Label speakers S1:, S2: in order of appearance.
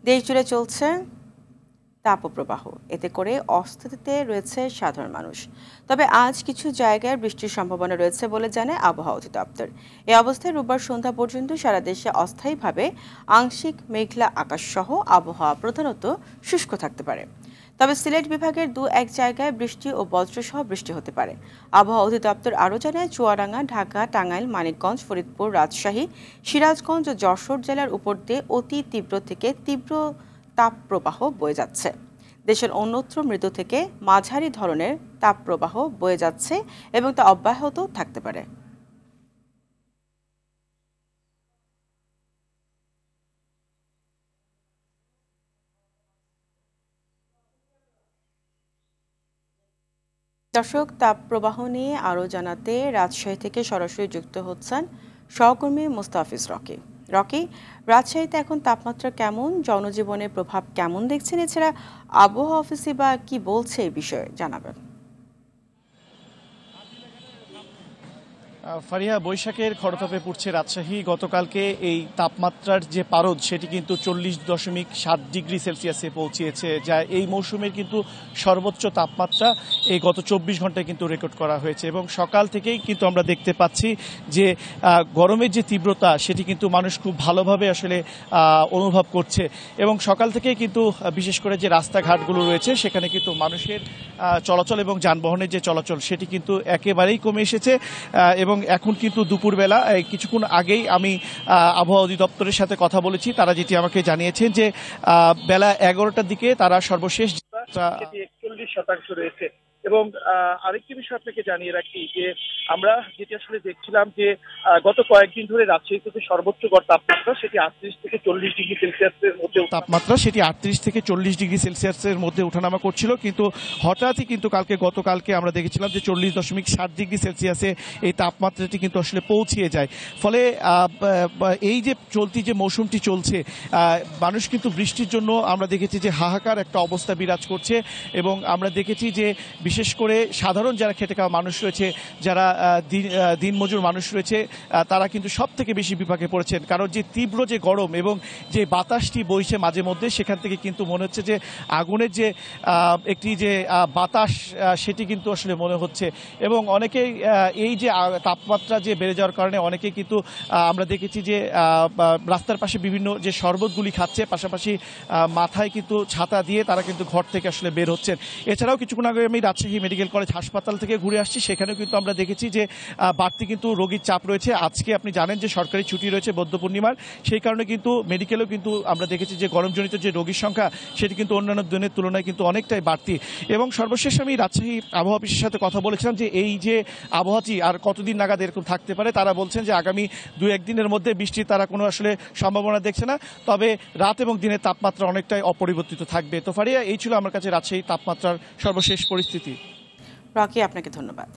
S1: দেশজুড়ে চলছে তাপপ্রবাহ, এতে করে অস্বস্তিতে রয়েছে সাধারণ মানুষ। তবে আজ কিছু জায়গায় বৃষ্টির সম্ভাবনা রয়েছে বলে জানায় আবহাওয়া অধিদপ্তর। এ অবস্থায় রোববার সন্ধ্যা পর্যন্ত সারা দেশে অস্থায়ীভাবে আংশিক মেঘলা আকাশ সহ আবহাওয়া প্রধানত শুষ্ক থাকতে পারে। তবে সিলেট বিভাগের এক জায়গায় বৃষ্টি ও বজ্রসহ বৃষ্টি হতে পারে। আবহাওয়া অধিদপ্তর আরও জানায়, চুয়াডাঙ্গা, ঢাকা, টাঙ্গাইল, মানিকগঞ্জ, ফরিদপুর, রাজশাহী, সিরাজগঞ্জ ও যশোর জেলার উপর দিয়ে অতি তীব্র থেকে তীব্র তাপপ্রবাহ বয়ে যাচ্ছে। দেশের অন্যত্র মৃদু থেকে মাঝারি ধরনের তাপপ্রবাহ বয়ে যাচ্ছে এবং তা অব্যাহত থাকতে পারে। দর্শক, তাপপ্রবাহ নিয়ে আরও জানাতে রাজশাহী থেকে সরাসরি যুক্ত হচ্ছেন সহকর্মী মুস্তাফিজ রকি। রকি, রাজশাহীতে এখন তাপমাত্রা কেমন, জনজীবনের প্রভাব কেমন দেখছেন? এছাড়া আবহাওয়া অফিসে বা কি বলছে এই বিষয়ে জানাবেন।
S2: ফারিয়া, বৈশাখের খরতাপে পড়ছে রাজশাহী। গতকালকে এই তাপমাত্রার যে পারদ সেটি কিন্তু 40.7 ডিগ্রি সেলসিয়াসে পৌঁছিয়েছে, যা এই মৌসুমের কিন্তু সর্বোচ্চ তাপমাত্রা এই গত 24 ঘন্টায় কিন্তু রেকর্ড করা হয়েছে। এবং সকাল থেকেই কিন্তু আমরা দেখতে পাচ্ছি যে গরমের যে তীব্রতা সেটি কিন্তু মানুষ খুব ভালোভাবে আসলে অনুভব করছে। এবং সকাল থেকেই কিন্তু বিশেষ করে যে রাস্তাঘাটগুলো রয়েছে সেখানে কিন্তু মানুষের চলাচল এবং যানবাহনের যে চলাচল সেটি কিন্তু একেবারেই কমে এসেছে। এবং এখন কিন্তু দুপুরবেলা কিছুক্ষণ আগেই আমি আবহাওয়া অধিদপ্তরের সাথে কথা বলেছি। তারা যেটি আমাকে জানিয়েছেন যে বেলা 11টার দিকে তারা সর্বশেষ
S3: 41% রয়েছে। এবং আরেকটি বিষয় আপনাকে জানিয়ে রাখি যে আমরা যেটি আসলে দেখছিলাম যে গত কয়েকদিন ধরে রাজশাহীতে সর্বোচ্চ গড় তাপমাত্রা সেটি 38 থেকে 40 ডিগ্রি সেলসিয়াসের মধ্যে
S2: সেটি 38 থেকে 40 ডিগ্রি সেলসিয়াসের মধ্যে ওঠানামা করছিল। কিন্তু হঠাৎই কিন্তু গতকালকে আমরা দেখেছিলাম যে 40.7 ডিগ্রি সেলসিয়াসে এই তাপমাত্রাটি কিন্তু আসলে পৌঁছিয়ে যায়। ফলে এই যে চলতি যে মৌসুমটি চলছে, মানুষ কিন্তু বৃষ্টির জন্য আমরা দেখেছি যে হাহাকার একটা অবস্থা বিরাজ করছে। এবং আমরা দেখেছি যে বিশেষ করে সাধারণ যারা খেটে খাওয়া মানুষ রয়েছে, যারা দিনমজুর মানুষ রয়েছে, তারা কিন্তু সব থেকে বেশি বিপাকে পড়েছেন। কারণ যে তীব্র যে গরম এবং যে বাতাসটি বইছে মাঝে মধ্যে, সেখান থেকে কিন্তু মনে হচ্ছে যে আগুনের যে একটি যে বাতাস সেটি কিন্তু আসলে মনে হচ্ছে। এবং অনেকেই এই যে তাপমাত্রা যে বেড়ে যাওয়ার কারণে অনেকেই কিন্তু আমরা দেখেছি যে রাস্তার পাশে বিভিন্ন যে শরবতগুলি খাচ্ছে, পাশাপাশি মাথায় কিন্তু ছাতা দিয়ে তারা কিন্তু ঘর থেকে আসলে বের হচ্ছেন। এছাড়াও কিছুক্ষণ আগে আমি রাজশাহী মেডিকেল কলেজ হাসপাতাল থেকে ঘুরে আসছি, সেখানেও কিন্তু আমরা দেখেছি যে বাড়তি কিন্তু রোগীর চাপ রয়েছে। আজকে আপনি জানেন যে সরকারি ছুটি রয়েছে বৌদ্ধ পূর্ণিমার, সেই কারণে কিন্তু মেডিকেলেও কিন্তু আমরা দেখেছি যে গরমজনিত যে রোগীর সংখ্যা সেটি কিন্তু অন্যান্য দিনের তুলনায় কিন্তু অনেকটাই বাড়তি। এবং সর্বশেষ আমি রাজশাহী আবহাওয়া অফিসের সাথে কথা বলেছিলাম যে এই যে আবহাওয়াটি আর কতদিন নাগাদ এরকম থাকতে পারে। তারা বলছেন যে আগামী 2-1 দিনের মধ্যে বৃষ্টির তারা কোনো আসলে সম্ভাবনা দেখছে না, তবে রাত এবং দিনের তাপমাত্রা অনেকটাই অপরিবর্তিত থাকবে। তো ফারিয়া, এই ছিল আমার কাছে রাজশাহী তাপমাত্রার সর্বশেষ পরিস্থিতি।
S1: রকি, আপনাকে ধন্যবাদ।